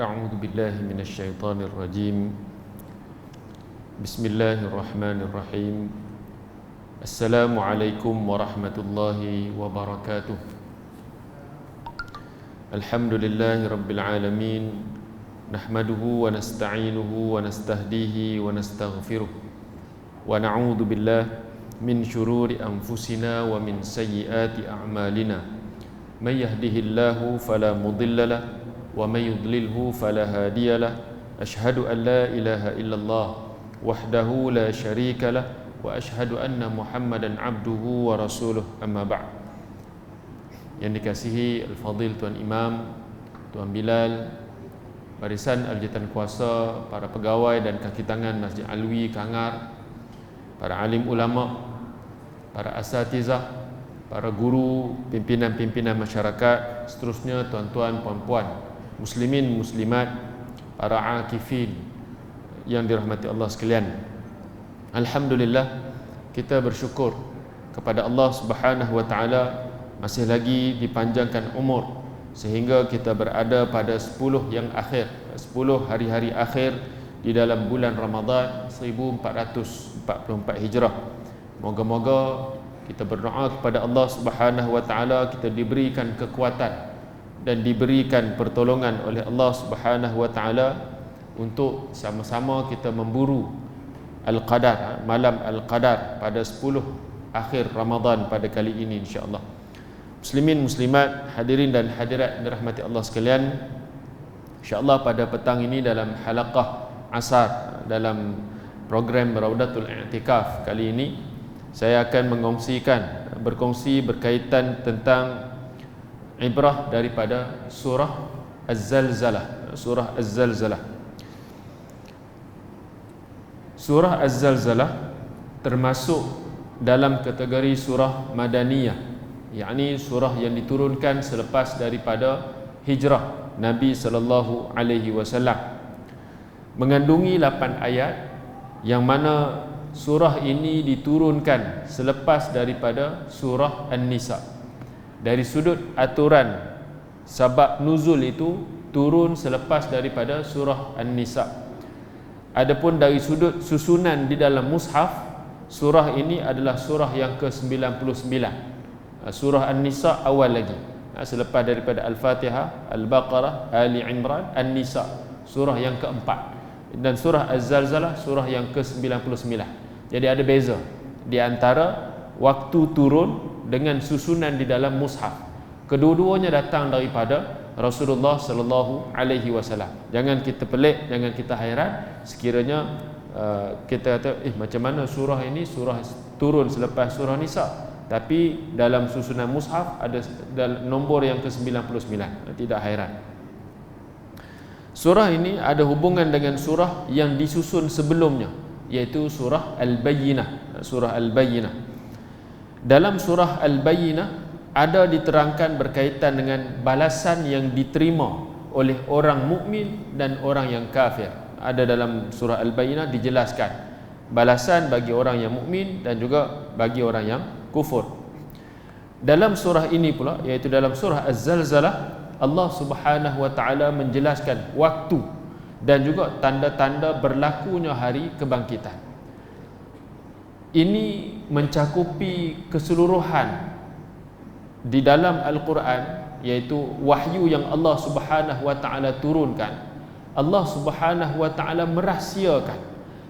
أعوذ بالله من الشيطان الرجيم بسم الله الرحمن الرحيم السلام عليكم ورحمة الله وبركاته الحمد لله رب العالمين نحمده ونستعينه ونستهديه ونستغفره ونعوذ بالله من شرور أنفسنا ومن سيئات أعمالنا من يهده الله فلا مضل له ومن يضلله فلا هادي له أشهد أن لا إله إلا الله وحده لا شريك له وأشهد أن محمدا عبده ورسوله أما بعد. Yang dikasihi Al-Fadhil Tuan Imam, Tuan Bilal, barisan Aljatan Kuasa, para pegawai dan kaki tangan Masjid Alwi Kangar, para alim ulama, para asatizah, para guru, pimpinan-pimpinan masyarakat, seterusnya tuan-tuan, puan-puan, muslimin, muslimat, para akifin yang dirahmati Allah sekalian. Alhamdulillah, kita bersyukur kepada Allah Subhanahu wa taala masih lagi dipanjangkan umur sehingga kita berada pada 10 yang akhir, 10 hari-hari akhir di dalam bulan Ramadan 1444 Hijrah. Moga-moga kita berdoa kepada Allah Subhanahu wa taala kita diberikan kekuatan dan diberikan pertolongan oleh Allah Subhanahu wa taala untuk sama-sama kita memburu Al-Qadar, malam Al-Qadar pada 10 akhir Ramadan pada kali ini insya-Allah. Muslimin muslimat, hadirin dan hadirat yang dirahmati Allah sekalian, insya-Allah pada petang ini dalam halaqah asar dalam program Raudatul I'tikaf kali ini saya akan berkongsi berkaitan tentang ibrah daripada surah Az-Zalzalah. Surah Az-Zalzalah. Surah Az-Zalzalah termasuk dalam kategori surah Madaniyah, yakni surah yang diturunkan selepas daripada hijrah Nabi sallallahu alaihi wasallam. Mengandungi 8 ayat yang mana surah ini diturunkan selepas daripada surah An-Nisa. Dari sudut aturan sebab nuzul itu turun selepas daripada surah An-Nisa. Adapun dari sudut susunan di dalam mushaf, surah ini adalah surah yang ke-99. Surah An-Nisa awal lagi, selepas daripada Al-Fatihah, Al-Baqarah, Ali Imran, An-Nisa, surah yang keempat. Dan surah Az-Zalzalah surah yang ke-99. Jadi ada beza di antara waktu turun dengan susunan di dalam mushaf. Kedua-duanya datang daripada Rasulullah sallallahu alaihi wasallam. Jangan kita pelik, jangan kita hairan sekiranya kita kata macam mana surah ini surah turun selepas surah Nisa, tapi dalam susunan mushaf ada nombor yang ke-99. Tidak hairan. Surah ini ada hubungan dengan surah yang disusun sebelumnya, iaitu surah Al-Bayyinah. Surah Al-Bayyinah. Dalam surah Al-Bayyinah ada diterangkan berkaitan dengan balasan yang diterima oleh orang mukmin dan orang yang kafir. Ada dalam surah Al-Bayyinah dijelaskan balasan bagi orang yang mukmin dan juga bagi orang yang kufur. Dalam surah ini pula, iaitu dalam surah Az-Zalzalah, Allah Subhanahu wa taala menjelaskan waktu dan juga tanda-tanda berlakunya hari kebangkitan. Ini mencakupi keseluruhan di dalam Al-Quran, iaitu wahyu yang Allah Subhanahu wa taala turunkan. Allah Subhanahu wa taala merahsiakan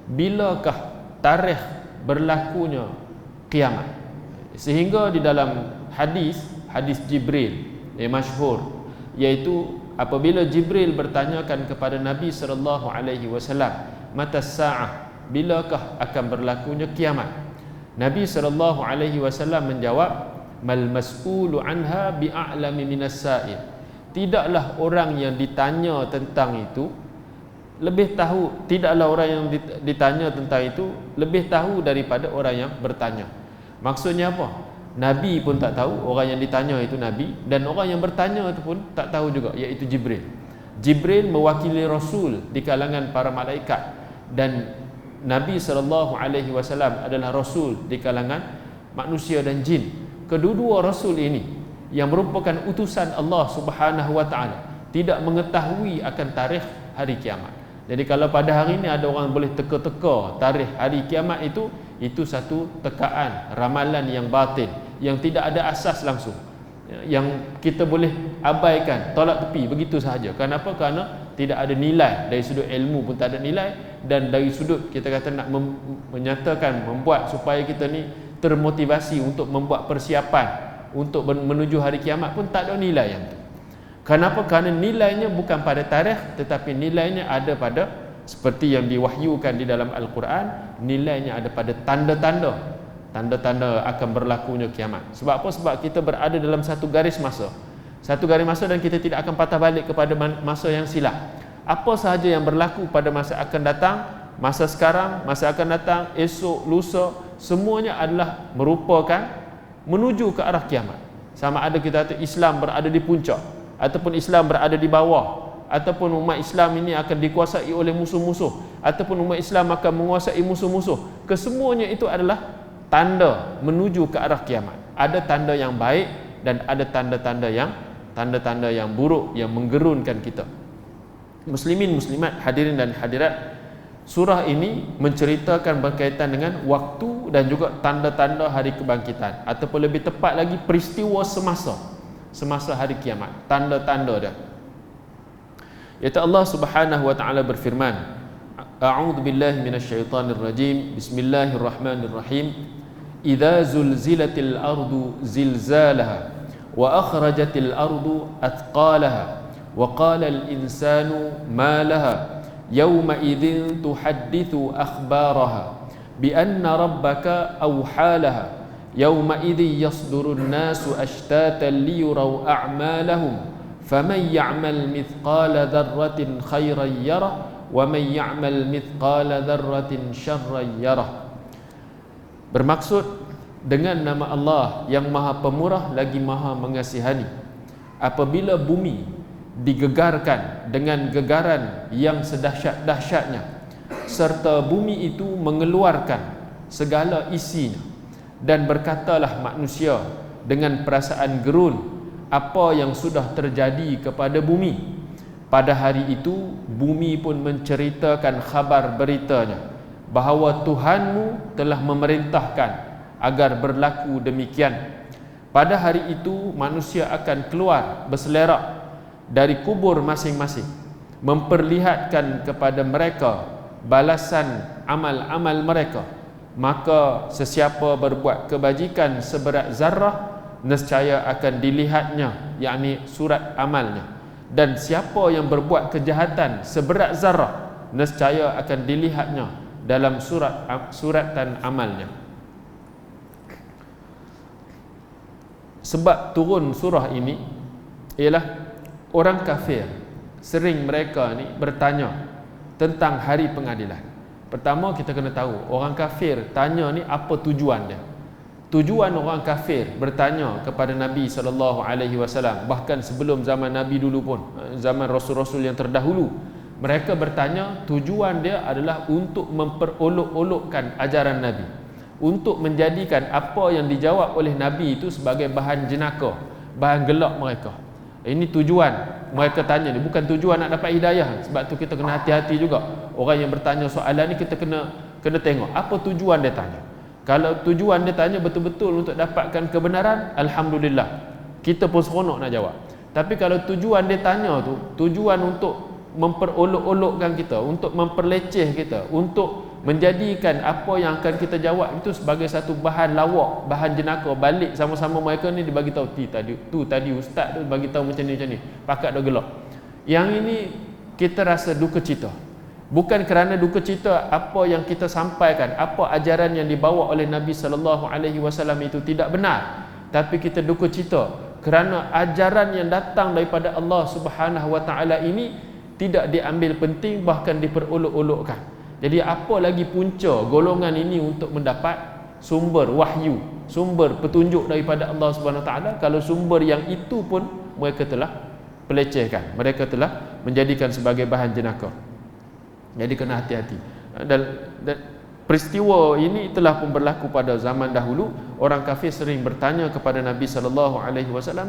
bilakah tarikh berlakunya kiamat. Sehingga di dalam hadis Jibril yang masyhur, iaitu apabila Jibril bertanyakan kepada Nabi sallallahu alaihi wasallam, "Mata as-sa'ah?" Bilakah akan berlakunya kiamat? Nabi sallallahu alaihi wasallam menjawab, "Mal mas'ulu anha bi'a'lami minas sa'il." Tidaklah orang yang ditanya tentang itu lebih tahu, tidaklah orang yang ditanya tentang itu lebih tahu daripada orang yang bertanya. Maksudnya apa? Nabi pun tak tahu, orang yang ditanya itu Nabi, dan orang yang bertanya itu pun tak tahu juga, iaitu Jibril. Jibril mewakili Rasul di kalangan para malaikat, dan Nabi SAW adalah Rasul di kalangan manusia dan jin. Kedua-dua Rasul ini yang merupakan utusan Allah Subhanahu wa taala tidak mengetahui akan tarikh hari kiamat. Jadi kalau pada hari ini ada orang boleh teka-teka tarikh hari kiamat itu satu tekaan, ramalan yang batil, yang tidak ada asas langsung, yang kita boleh abaikan, tolak tepi begitu sahaja. Kenapa? Kerana tidak ada nilai. Dari sudut ilmu pun tak ada nilai, dan dari sudut kita kata nak menyatakan, membuat supaya kita ni termotivasi untuk membuat persiapan untuk menuju hari kiamat pun tak ada nilai yang tu. Kenapa? Kerana nilainya bukan pada tarikh, tetapi nilainya ada pada, seperti yang diwahyukan di dalam Al-Quran, nilainya ada pada tanda-tanda akan berlakunya kiamat. Sebab apa? Sebab kita berada dalam satu garis masa, dan kita tidak akan patah balik kepada masa yang silap. Apa sahaja yang berlaku pada masa akan datang, masa sekarang, masa akan datang, esok, lusa, semuanya adalah merupakan menuju ke arah kiamat. Sama ada kita kata Islam berada di puncak, ataupun Islam berada di bawah, ataupun umat Islam ini akan dikuasai oleh musuh-musuh, ataupun umat Islam akan menguasai musuh-musuh. Kesemuanya itu adalah tanda menuju ke arah kiamat. Ada tanda yang baik dan ada tanda-tanda yang buruk yang menggerunkan kita. Muslimin muslimat, hadirin dan hadirat, surah ini menceritakan berkaitan dengan waktu dan juga tanda-tanda hari kebangkitan, ataupun lebih tepat lagi peristiwa semasa hari kiamat, tanda-tanda dia. Iaitu Allah Subhanahu wa taala berfirman, A'udzu billahi minasyaitonir rajim. Bismillahirrahmanirrahim. Idza zulzilatil ardu zilzalaha wa akhrajatil ardu athqalaha wa qala al insanu ma laha yawma idzin tuhaddithu akhbaraha bi anna rabbaka awhalaha yawma idzi yasdurun nasu ashtatan liyuraw a'malahum faman ya'mal mithqala dzarratin khairan yarah wa man ya'mal mithqala dzarratin syarran yarah. Bermaksud dengan nama Allah yang Maha Pemurah lagi Maha Mengasihani, apabila bumi digegarkan dengan gegaran yang sedahsyat-dahsyatnya, serta bumi itu mengeluarkan segala isinya, dan berkatalah manusia dengan perasaan gerun apa yang sudah terjadi kepada bumi. Pada hari itu bumi pun menceritakan khabar beritanya bahawa Tuhanmu telah memerintahkan agar berlaku demikian. Pada hari itu manusia akan keluar berselerak dari kubur masing-masing, memperlihatkan kepada mereka balasan amal-amal mereka. Maka sesiapa berbuat kebajikan seberat zarrah, nescaya akan dilihatnya, yakni surat amalnya. Dan siapa yang berbuat kejahatan seberat zarrah, nescaya akan dilihatnya dalam suratan amalnya. Sebab turun surah ini ialah orang kafir sering mereka ni bertanya tentang hari pengadilan. Pertama kita kena tahu, orang kafir tanya ni apa tujuan dia. Tujuan orang kafir bertanya kepada Nabi SAW, bahkan sebelum zaman Nabi dulu pun, zaman Rasul-Rasul yang terdahulu, mereka bertanya, tujuan dia adalah untuk memperolok-olokkan ajaran Nabi, untuk menjadikan apa yang dijawab oleh Nabi itu sebagai bahan jenaka, bahan gelak mereka. Ini tujuan mereka tanya ni, bukan tujuan nak dapat hidayah. Sebab tu kita kena hati-hati juga. Orang yang bertanya soalan ni kita kena tengok apa tujuan dia tanya. Kalau tujuan dia tanya betul-betul untuk dapatkan kebenaran, alhamdulillah, kita pun seronok nak jawab. Tapi kalau tujuan dia tanya tu tujuan untuk memperolok-olokkan kita, untuk memperleceh kita, untuk menjadikan apa yang akan kita jawab itu sebagai satu bahan lawak, bahan jenaka, balik sama-sama mereka ni dibagi tahu, tadi ustaz tu bagi tahu macam ni, pakat dah gelak. Yang ini kita rasa duka cita. Bukan kerana duka cita apa yang kita sampaikan, apa ajaran yang dibawa oleh Nabi SAW itu tidak benar, tapi kita duka cita kerana ajaran yang datang daripada Allah Subhanahu Wa Taala ini tidak diambil penting, bahkan diperolok-olokkan. Jadi apa lagi punca golongan ini untuk mendapat sumber wahyu, sumber petunjuk daripada Allah Subhanahu Wa Taala, kalau sumber yang itu pun mereka telah pelecehkan, mereka telah menjadikan sebagai bahan jenaka. Jadi kena hati-hati. Dan Peristiwa ini telah pun berlaku pada zaman dahulu. Orang kafir sering bertanya kepada Nabi SAW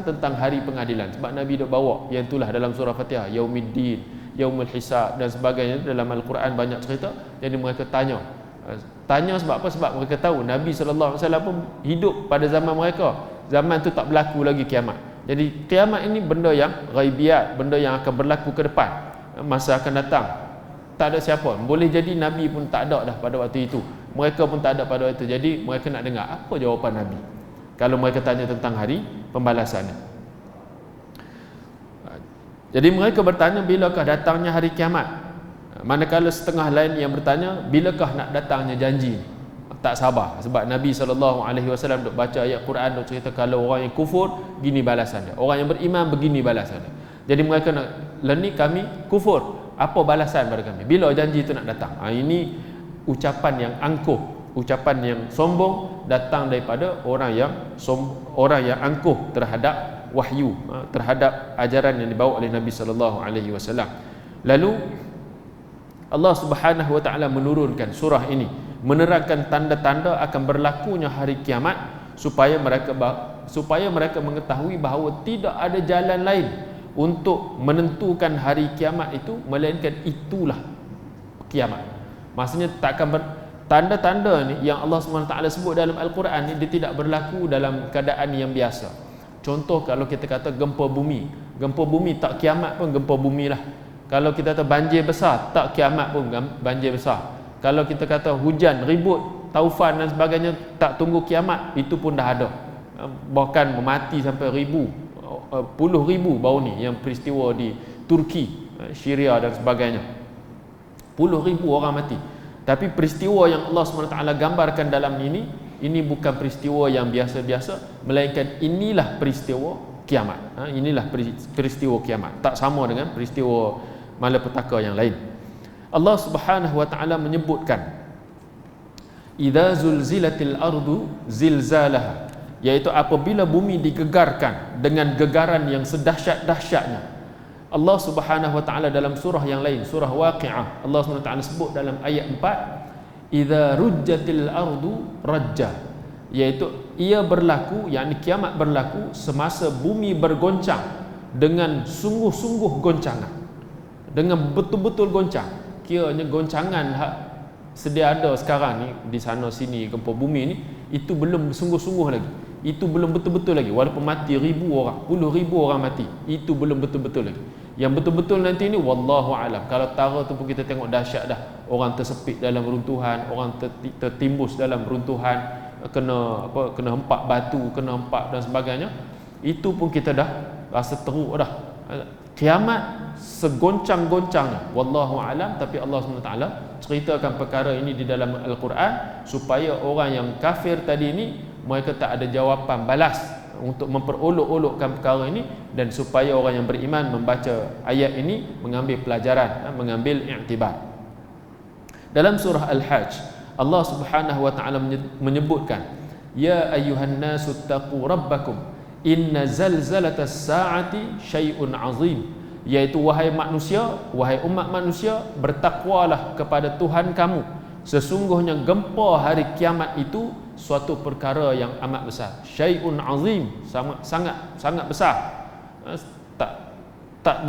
tentang hari pengadilan, sebab Nabi dah bawa yang itulah dalam surah Fatihah, Yaumiddin, Yaumul Hisab dan sebagainya. Dalam Al-Quran banyak cerita. Jadi mereka tanya sebab apa? Sebab mereka tahu Nabi SAW pun hidup pada zaman mereka. Zaman tu tak berlaku lagi kiamat. Jadi kiamat ini benda yang ghaibiat, benda yang akan berlaku ke depan, masa akan datang. Tak ada siapa, boleh jadi Nabi pun tak ada dah pada waktu itu, mereka pun tak ada pada waktu itu. Jadi mereka nak dengar apa jawapan Nabi kalau mereka tanya tentang hari pembalasan. Jadi mereka bertanya, bilakah datangnya hari kiamat? Manakala setengah lain yang bertanya, bilakah nak datangnya janji? Tak sabar, sebab Nabi SAW duk baca ayat Quran, duk cerita kalau orang yang kufur gini balasan dia, orang yang beriman begini balasan dia. Jadi mereka nak, ni kami kufur, apa balasan pada kami? Bila janji itu nak datang? Ini ucapan yang angkuh, ucapan yang sombong, datang daripada orang yang angkuh terhadap wahyu, terhadap ajaran yang dibawa oleh Nabi SAW. Lalu Allah Subhanahu Wa Taala menurunkan surah ini, menerangkan tanda-tanda akan berlakunya hari kiamat, supaya mereka mengetahui bahawa tidak ada jalan lain untuk menentukan hari kiamat itu melainkan itulah kiamat. Maksudnya tanda-tanda ni yang Allah SWT sebut dalam Al-Quran ni, dia tidak berlaku dalam keadaan yang biasa. Contoh, kalau kita kata gempa bumi tak kiamat pun gempa bumi lah. Kalau kita kata banjir besar, tak kiamat pun banjir besar. Kalau kita kata hujan, ribut, taufan dan sebagainya, tak tunggu kiamat, itu pun dah ada. Bahkan mati sampai puluh ribu baru ni yang peristiwa di Turki, Syria dan sebagainya. Puluh ribu orang mati. Tapi peristiwa yang Allah SWT gambarkan dalam ini bukan peristiwa yang biasa-biasa, melainkan inilah peristiwa kiamat. Inilah peristiwa kiamat. Tak sama dengan peristiwa malapetaka yang lain. Allah Subhanahu Wa Taala menyebutkan idza zulzilatil ardu zilzalaha, iaitu apabila bumi digegarkan dengan gegaran yang sedahsyat-dahsyatnya. Allah Subhanahu Wa Taala dalam surah yang lain, surah Waqiah, Allah Subhanahu Wa Taala sebut dalam ayat 4, idza rujjatil ardu rajja, iaitu ia berlaku, yakni kiamat berlaku semasa bumi bergoncang dengan sungguh-sungguh goncangan, dengan betul-betul goncang. Kiranya goncangan sedia ada sekarang ni di sana sini gempa bumi ni, itu belum sungguh-sungguh lagi, itu belum betul-betul lagi. Walaupun mati puluh ribu orang mati, itu belum betul-betul lagi. Yang betul-betul nanti ni wallahu alam. Kalau tara tu pun kita tengok dahsyat dah, orang tersepit dalam runtuhan, orang tertimbus dalam runtuhan, kena hempak batu, kena hempak dan sebagainya. Itu pun kita dah rasa teruk dah. Kiamat segoncang-goncangnya, wallahu alam. Tapi Allah SWT ceritakan perkara ini di dalam Al-Quran supaya orang yang kafir tadi ini, mereka tak ada jawapan balas untuk memperolok-olokkan perkara ini, dan supaya orang yang beriman membaca ayat ini mengambil pelajaran, mengambil i'tibar. Dalam surah Al-Hajj, Allah Subhanahu Wa Taala menyebutkan, ya ayyuhan nasu taqu rabbakum inna zalzalatas saati syai'un azim, iaitu wahai manusia, wahai umat manusia, bertakwalah kepada Tuhan kamu, sesungguhnya gempa hari kiamat itu suatu perkara yang amat besar. Syai'un azim, sangat besar. Tak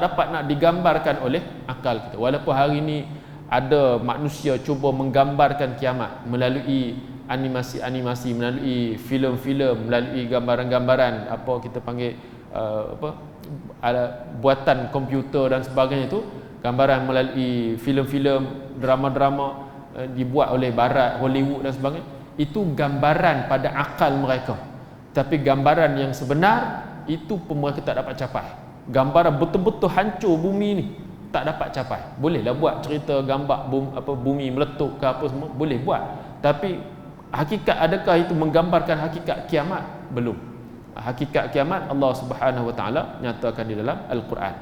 dapat nak digambarkan oleh akal kita. Walaupun hari ini ada manusia cuba menggambarkan kiamat melalui animasi-animasi, melalui filem-filem, melalui gambaran-gambaran, apa kita panggil buatan komputer dan sebagainya, itu gambaran melalui filem-filem, drama-drama dibuat oleh barat, Hollywood dan sebagainya. Itu gambaran pada akal mereka. Tapi gambaran yang sebenar itu pun mereka tak dapat capai. Gambaran betul-betul hancur bumi ni tak dapat capai. Bolehlah buat cerita gambar bumi meletup ke apa semua, boleh buat. Tapi hakikat, adakah itu menggambarkan hakikat kiamat? Belum. Hakikat kiamat Allah Subhanahu Wa Taala nyatakan di dalam Al-Quran,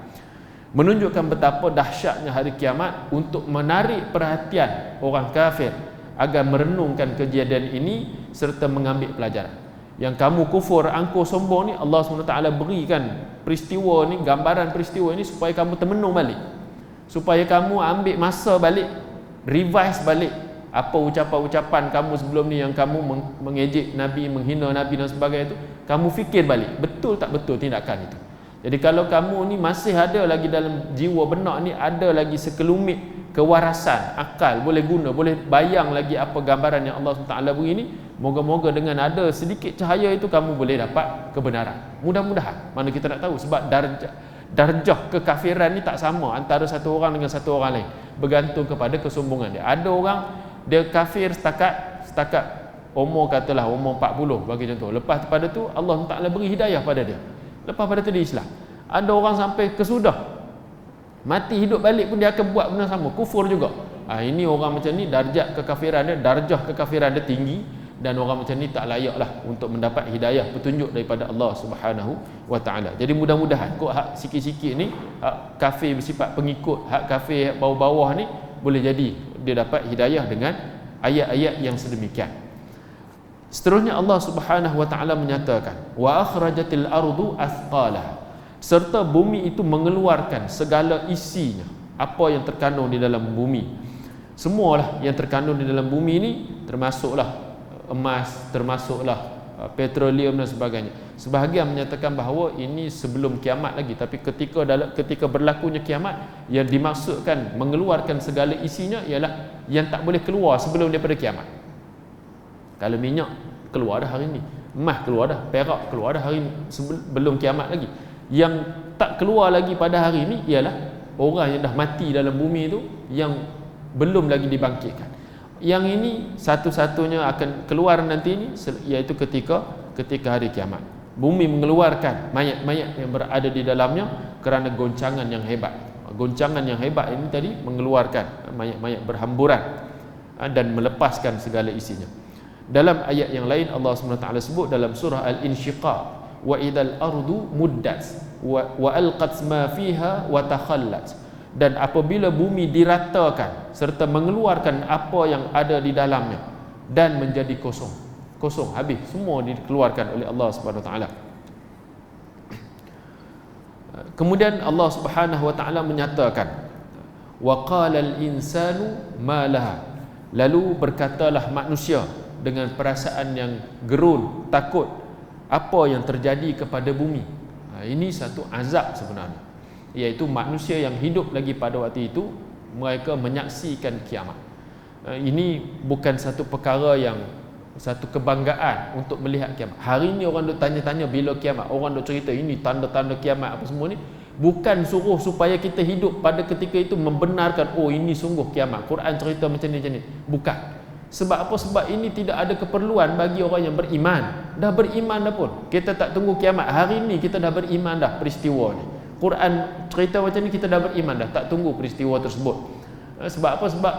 menunjukkan betapa dahsyatnya hari kiamat untuk menarik perhatian orang kafir agar merenungkan kejadian ini serta mengambil pelajaran. Yang kamu kufur, angkuh, sombong ni, Allah SWT berikan peristiwa ni, gambaran peristiwa ini supaya kamu termenung balik, supaya kamu ambil masa balik, revise balik Apa ucapan-ucapan kamu sebelum ni yang kamu mengejek Nabi, menghina Nabi dan sebagainya itu, kamu fikir balik, betul tak betul tindakan itu. Jadi kalau kamu ni masih ada lagi dalam jiwa benak ni, ada lagi sekelumit kewarasan, akal, boleh guna, boleh bayang lagi apa gambaran yang Allah SWT beri ni, moga-moga dengan ada sedikit cahaya itu kamu boleh dapat kebenaran. Mudah-mudahan. Mana kita nak tahu, sebab darjah kekafiran ni tak sama antara satu orang dengan satu orang lain, bergantung kepada kesombongan dia. Ada orang dia kafir setakat umur, katalah umur 40 bagi contoh. Lepas pada tu Allah Taala beri hidayah pada dia. Lepas pada tu dia Islam. Ada orang sampai kesudah mati hidup balik pun dia akan buat benda sama, kufur juga. Ini orang macam ni darjah kekafiran dia tinggi, dan orang macam ni tak layaklah untuk mendapat hidayah, petunjuk daripada Allah Subhanahu wa taala. Jadi mudah-mudahan kok hak sikit-sikit ni, hak kafir bersifat pengikut, hak kafir bawah-bawah ni boleh jadi dia dapat hidayah dengan ayat-ayat yang sedemikian. Seterusnya Allah Subhanahu wa taala menyatakan, wa akhrajatil ardu athqalaha, serta bumi itu mengeluarkan segala isinya, apa yang terkandung di dalam bumi. Semualah yang terkandung di dalam bumi ini, termasuklah emas, termasuklah petroleum dan sebagainya. Sebahagian menyatakan bahawa ini sebelum kiamat lagi, tapi ketika berlakunya kiamat, yang dimaksudkan mengeluarkan segala isinya ialah yang tak boleh keluar sebelum daripada kiamat. Kalau minyak keluar dah hari ini, emas keluar dah, perak keluar dah hari ini, sebelum kiamat lagi. Yang tak keluar lagi pada hari ini ialah orang yang dah mati dalam bumi itu, yang belum lagi dibangkitkan. Yang ini satu-satunya akan keluar nanti ini, iaitu ketika hari kiamat. Bumi mengeluarkan mayat-mayat yang berada di dalamnya kerana goncangan yang hebat. Goncangan yang hebat ini tadi mengeluarkan mayat-mayat berhamburan dan melepaskan segala isinya. Dalam ayat yang lain Allah SWT sebut dalam surah Al-Insyiqaq, wa idzal ardu muddat wa alqat ma fiha wa takhallat. Dan apabila bumi diratakan serta mengeluarkan apa yang ada di dalamnya dan menjadi kosong, habis, semua dikeluarkan oleh Allah Subhanahu Wa Taala. Kemudian Allah Subhanahu Wa Taala menyatakan, wa qala al-insanu ma laha, lalu berkatalah manusia dengan perasaan yang gerun, takut, apa yang terjadi kepada bumi. Ini satu azab sebenarnya, iaitu manusia yang hidup lagi pada waktu itu, mereka menyaksikan kiamat. Ini bukan satu perkara yang, satu kebanggaan untuk melihat kiamat. Hari ini orang duk tanya-tanya bila kiamat, orang duk cerita ini tanda-tanda kiamat apa semua ni, bukan suruh supaya kita hidup pada ketika itu membenarkan, oh ini sungguh kiamat, Quran cerita macam ni, bukan. Sebab apa? Sebab ini tidak ada keperluan bagi orang yang beriman. Dah beriman dah pun, kita tak tunggu kiamat, hari ini kita dah beriman dah peristiwa ni. Quran cerita macam ni, kita dah beriman dah, tak tunggu peristiwa tersebut. Sebab apa? Sebab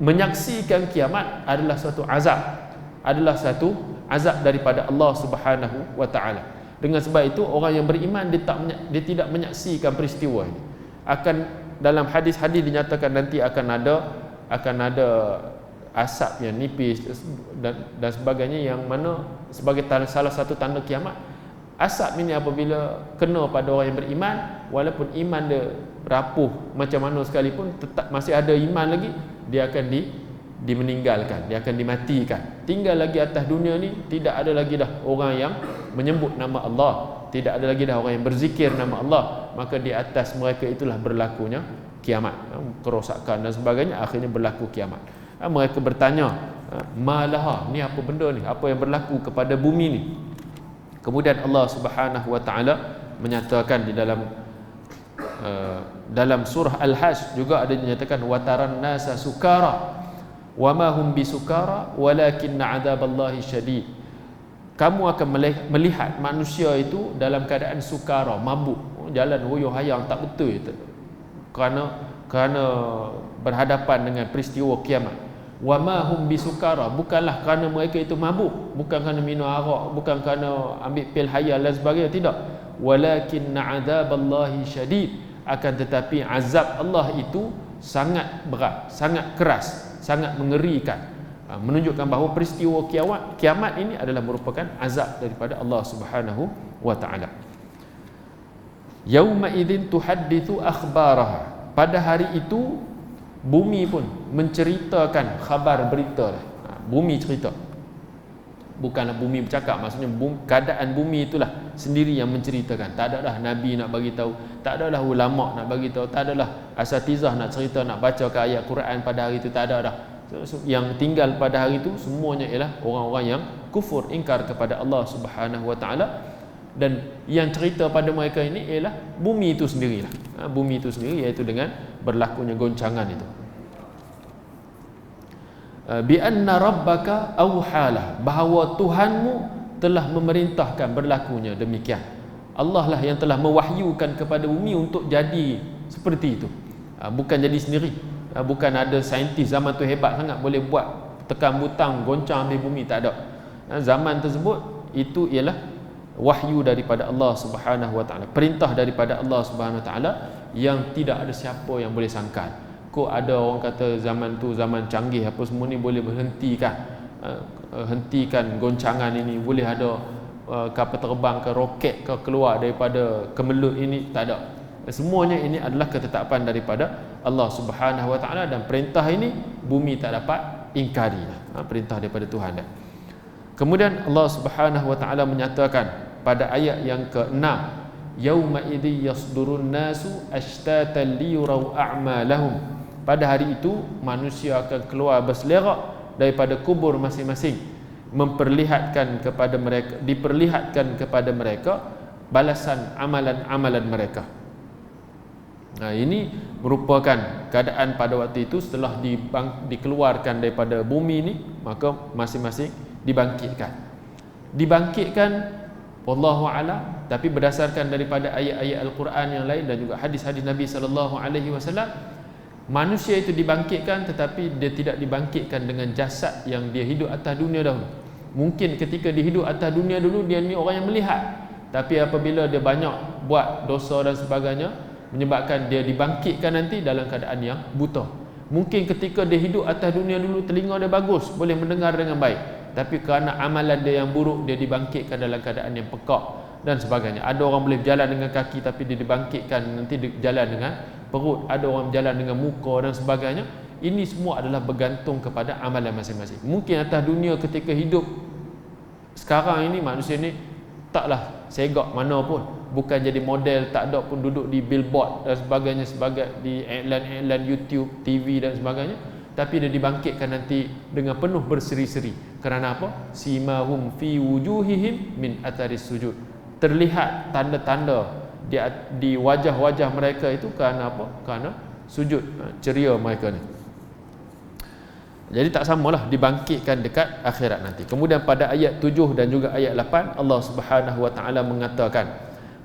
menyaksikan kiamat adalah satu azab daripada Allah Subhanahu wa taala. Dengan sebab itu orang yang beriman dia tidak menyaksikan peristiwa ini. Akan dalam hadis-hadis dinyatakan nanti akan ada asap yang nipis dan sebagainya, yang mana sebagai salah satu tanda kiamat. Asap ini apabila kena pada orang yang beriman, walaupun iman dia rapuh macam mana sekalipun, tetap masih ada iman lagi, dia akan dimeninggalkan, dia akan dimatikan. Tinggal lagi atas dunia ni, tidak ada lagi dah orang yang menyebut nama Allah, tidak ada lagi dah orang yang berzikir nama Allah, maka di atas mereka itulah berlakunya kiamat, kerosakan dan sebagainya, akhirnya berlaku kiamat. Mereka bertanya, malaha, ni apa benda ni, apa yang berlaku kepada bumi ni? Kemudian Allah Subhanahu wa taala menyatakan di dalam surah Al-Hajj juga ada dinyatakan, wa taran nasa sukara wa ma hum bisukara walakinna adzaballahi syadid. Kamu akan melihat manusia itu dalam keadaan sukara, mabuk, jalan huyuh hayang tak betul itu, kerana berhadapan dengan peristiwa kiamat. Wa ma hum bisukara, bukanlah kerana mereka itu mabuk, bukan kerana minum arak, bukan kerana ambil pil hayal dan sebagainya, tidak. Walakinna adzaballahi syadid, akan tetapi azab Allah itu sangat berat, sangat keras, sangat mengerikan. Menunjukkan bahawa peristiwa kiamat ini adalah merupakan azab daripada Allah Subhanahu wa taala. Yauma idzin tuhadditsu akhbaraha, pada hari itu Bumi pun menceritakan khabar berita lah. Bumi cerita. Bukanlah bumi bercakap, maksudnya keadaan bumi itulah sendiri yang menceritakan. Tak adalah nabi nak bagi tahu, tak adalah ulama nak bagi tahu, tak adalah asatizah nak cerita, nak baca ke ayat Quran pada hari itu, tak ada dah. Yang tinggal pada hari itu semuanya ialah orang-orang yang kufur, ingkar kepada Allah Subhanahu wa taala, dan yang cerita pada mereka ini ialah bumi itu sendirilah. Bumi itu sendiri, iaitu dengan berlakunya goncangan itu. Bi anna rabbaka awhalah, bahawa Tuhanmu telah memerintahkan berlakunya demikian. Allah lah yang telah mewahyukan kepada bumi untuk jadi seperti itu. Bukan jadi sendiri. Bukan ada saintis zaman tu hebat sangat boleh buat tekan butang goncang habis bumi, tak ada. Zaman tersebut itu ialah wahyu daripada Allah Subhanahu wa taala, perintah daripada Allah Subhanahu wa taala yang tidak ada siapa yang boleh sangkal. Kok ada orang kata zaman tu zaman canggih apa semua ni boleh berhentikan, hentikan goncangan ini, boleh ada kapal terbang ke roket ke keluar daripada kemelut ini, tak ada. Semuanya ini adalah ketetapan daripada Allah Subhanahu wa taala, dan perintah ini bumi tak dapat ingkari. Perintah daripada Tuhan dah. Kemudian Allah Subhanahu wa taala menyatakan pada ayat yang ke-6, yauma idzi yasdurun nasu ashtatan liyurau a'malahum. Pada hari itu manusia akan keluar berselerak daripada kubur masing-masing, memperlihatkan kepada mereka, diperlihatkan kepada mereka balasan amalan-amalan mereka. Ini merupakan keadaan pada waktu itu setelah dikeluarkan daripada bumi ini, maka masing-masing dibangkitkan wallahu a'lam, tapi berdasarkan daripada ayat-ayat Al-Quran yang lain dan juga hadis-hadis Nabi sallallahu alaihi wasallam, manusia itu dibangkitkan, tetapi dia tidak dibangkitkan dengan jasad yang dia hidup atas dunia dahulu. Mungkin ketika dia hidup atas dunia dulu dia ni orang yang melihat, tapi apabila dia banyak buat dosa dan sebagainya, menyebabkan dia dibangkitkan nanti dalam keadaan yang buta. Mungkin ketika dia hidup atas dunia dulu telinga dia bagus, boleh mendengar dengan baik, tapi kerana amalan dia yang buruk, dia dibangkitkan dalam keadaan yang pekak dan sebagainya. Ada orang boleh berjalan dengan kaki, tapi dia dibangkitkan nanti dia berjalan dengan perut. Ada orang berjalan dengan muka dan sebagainya. Ini semua adalah bergantung kepada amalan masing-masing. Mungkin atas dunia ketika hidup sekarang ini, manusia ni taklah segak mana pun, bukan jadi model, tak ada pun duduk di billboard dan sebagainya, sebagai di iklan-iklan YouTube, TV dan sebagainya, tapi dia dibangkitkan nanti dengan penuh berseri-seri. Kerana apa? Simahum fi wujuhihim min atharis sujud. Terlihat tanda-tanda di wajah-wajah mereka itu kerana apa? Kerana sujud, ceria mereka ni. Jadi tak samalah dibangkitkan dekat akhirat nanti. Kemudian pada ayat 7 dan juga ayat 8, Allah Subhanahu wa taala mengatakan,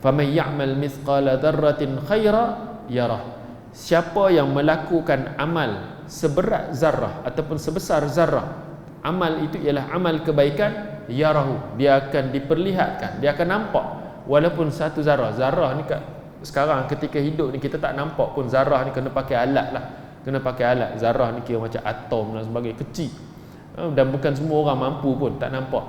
"Faman ya'mal mithqala dzarratin khaira yarah." Siapa yang melakukan amal seberat zarrah ataupun sebesar zarrah, amal itu ialah amal kebaikan, yarahu, dia akan diperlihatkan, dia akan nampak walaupun satu zarrah. Zarrah ni sekarang ketika hidup ni kita tak nampak pun zarrah ni, kena pakai alat lah. Kena pakai alat. Zarrah ni kira macam atom dan sebagainya, kecil, dan bukan semua orang mampu pun, tak nampak.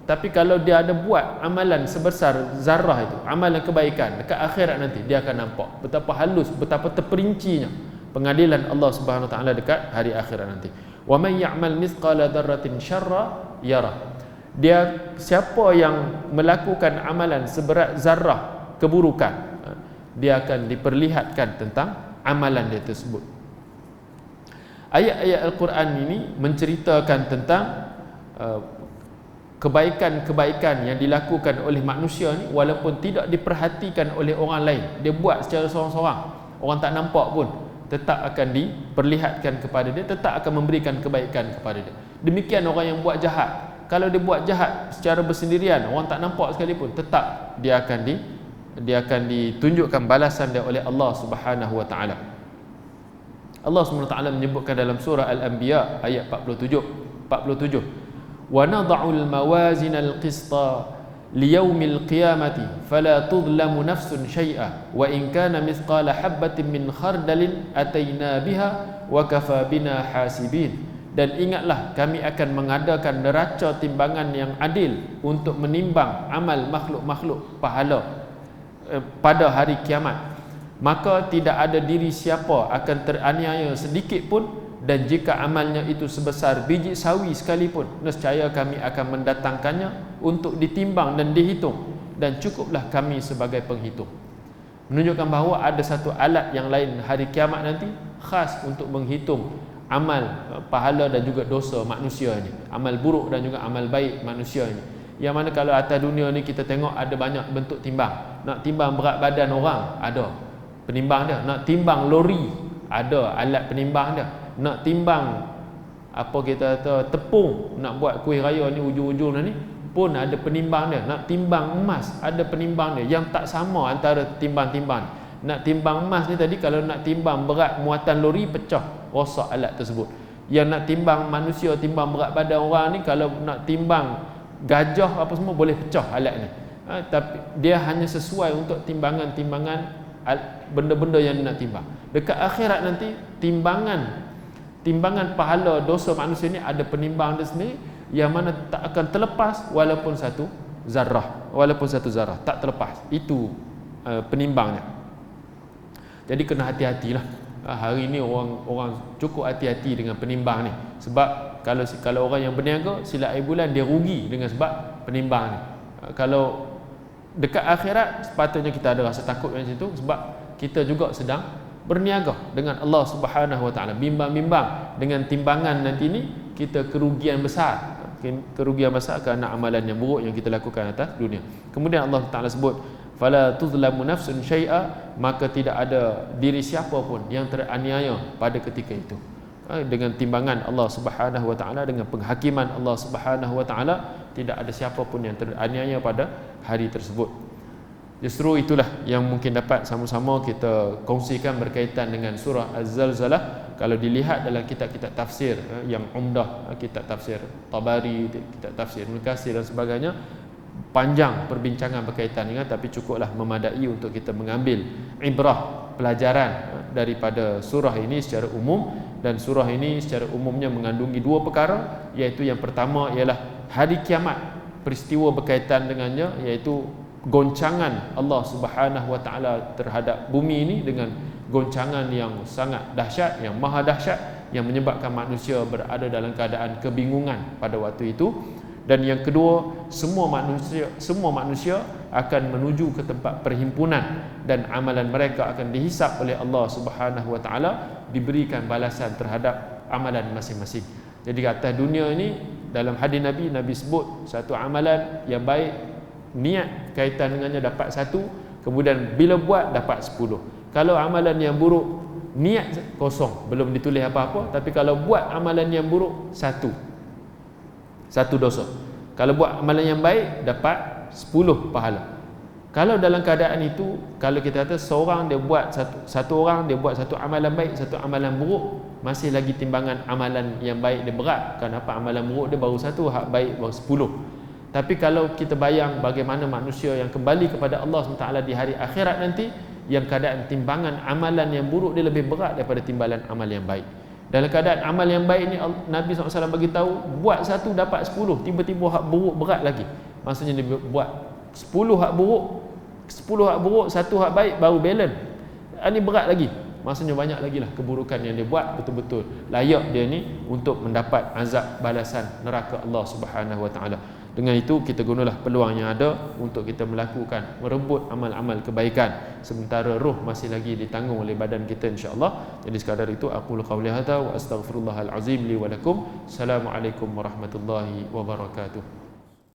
Tapi kalau dia ada buat amalan sebesar zarrah itu, amalan kebaikan, dekat akhirat nanti dia akan nampak betapa halus, betapa terperincinya pengadilan Allah Subhanahu wa taala dekat hari akhirat nanti. Wa man ya'mal mithqala dzarratin syarra yarah. Dia, siapa yang melakukan amalan seberat zarrah keburukan, dia akan diperlihatkan tentang amalan dia tersebut. Ayat-ayat Al-Quran ini menceritakan tentang kebaikan-kebaikan yang dilakukan oleh manusia ni, walaupun tidak diperhatikan oleh orang lain, dia buat secara seorang-seorang, orang tak nampak pun, tetap akan diperlihatkan kepada dia, tetap akan memberikan kebaikan kepada dia. Demikian orang yang buat jahat, kalau dia buat jahat secara bersendirian, orang tak nampak sekalipun, tetap dia akan ditunjukkan balasan dia oleh Allah Subhanahu wa taala. Allah SWT menyebutkan dalam surah Al-Anbiya ayat 47, wa nad'ul mawazinal qista liyaumil qiyamati fala tudlamu nafsun syai'a wa in kana mithqala habatin min khardalin ataina biha wa kafa bina hasibin. Dan ingatlah, kami akan mengadakan neraca timbangan yang adil untuk menimbang amal makhluk-makhluk pahala pada hari kiamat. maka tidak ada diri siapa akan teraniaya sedikit pun, dan jika amalnya itu sebesar biji sawi sekalipun, nescaya kami akan mendatangkannya untuk ditimbang dan dihitung, dan cukuplah kami sebagai penghitung. Menunjukkan bahawa ada satu alat yang lain hari kiamat nanti khas untuk menghitung amal pahala dan juga dosa manusia ni, amal buruk dan juga amal baik manusia ni. Yang mana kalau atas dunia ni kita tengok ada banyak bentuk timbang. Nak timbang berat badan orang, ada penimbang dia. Nak timbang lori, ada alat penimbang dia. Nak timbang apa kita kata tepung, nak buat kuih raya ni ujung-ujung ni pun ada penimbang dia. Nak timbang emas, ada penimbang dia. Yang tak sama antara timbang-timbang. Nak timbang emas ni tadi, kalau nak timbang berat muatan lori, pecah, rosak alat tersebut. Yang nak timbang manusia, timbang berat badan orang ni, kalau nak timbang gajah apa semua boleh pecah alat ni. Tapi dia hanya sesuai untuk timbangan-timbangan benda-benda yang nak timbang. Dekat akhirat nanti timbangan pahala dosa manusia ni ada penimbang dia sendiri, yang mana tak akan terlepas walaupun satu zarah tak terlepas. Itu penimbangnya. Jadi kena hati-hatilah. Hari ni orang cukup hati-hati dengan penimbang ni. Sebab kalau orang yang berniaga silap air bulan, dia rugi dengan sebab penimbang ni. Kalau dekat akhirat sepatutnya kita ada rasa takut macam situ, sebab kita juga sedang berniaga dengan Allah Subhanahu Wa Taala. Bimbang-bimbang dengan timbangan nanti ni kita kerugian besar kerana amalan yang buruk yang kita lakukan atas dunia. Kemudian Allah Taala sebut fala tuzlamu nafsun syai'a, maka tidak ada diri siapa pun yang teraniaya pada ketika itu. Dengan timbangan Allah Subhanahu Wa Taala, dengan penghakiman Allah Subhanahu Wa Taala, tidak ada siapa pun yang teraniaya pada hari tersebut. Justru itulah yang mungkin dapat sama-sama kita kongsikan berkaitan dengan surah Az-Zalzalah. Kalau dilihat dalam kitab-kitab tafsir yang umdah, kitab tafsir Tabari, kitab tafsir Ibn Katsir dan sebagainya, panjang perbincangan berkaitan dengan, tapi cukuplah memadai untuk kita mengambil ibrah, pelajaran daripada surah ini secara umum. Dan surah ini secara umumnya mengandungi dua perkara, iaitu yang pertama ialah hari kiamat, peristiwa berkaitan dengannya, iaitu goncangan Allah Subhanahu Wa Taala terhadap bumi ini dengan goncangan yang sangat dahsyat, yang maha dahsyat, yang menyebabkan manusia berada dalam keadaan kebingungan pada waktu itu. Dan yang kedua, semua manusia akan menuju ke tempat perhimpunan, dan amalan mereka akan dihisap oleh Allah Subhanahu Wa Taala, diberikan balasan terhadap amalan masing-masing. Jadi atas dunia ini, dalam hadis Nabi sebut satu amalan yang baik, niat kaitan dengannya dapat 1, kemudian bila buat dapat 10. Kalau amalan yang buruk, niat kosong, belum ditulis apa-apa, tapi kalau buat amalan yang buruk, satu dosa. Kalau buat amalan yang baik, dapat 10 pahala. Kalau dalam keadaan itu, kalau kita kata seorang dia buat satu orang dia buat satu amalan baik, satu amalan buruk, masih lagi timbangan amalan yang baik dia berat. Kenapa? Amalan buruk dia baru 1, hak baik baru 10. Tapi kalau kita bayang bagaimana manusia yang kembali kepada Allah SWT di hari akhirat nanti, yang keadaan timbangan amalan yang buruk dia lebih berat daripada timbalan amal yang baik. Dalam keadaan amal yang baik ni, Nabi SAW bagi tahu, buat 1 dapat 10, tiba-tiba hak buruk berat lagi. Maksudnya dia buat 10 hak buruk, 1 hak baik, baru balance. Ini berat lagi. Maksudnya banyak lagi lah keburukan yang dia buat, betul-betul layak dia ni untuk mendapat azab balasan neraka Allah Subhanahu Wa Taala. Dengan itu kita gunalah peluang yang ada untuk kita melakukan, merebut amal-amal kebaikan, sementara roh masih lagi ditanggung oleh badan kita, insya-Allah. Jadi sekadar itu aqulu qawli hadza wa astaghfirullahal azim li wa lakum. Assalamualaikum warahmatullahi wabarakatuh.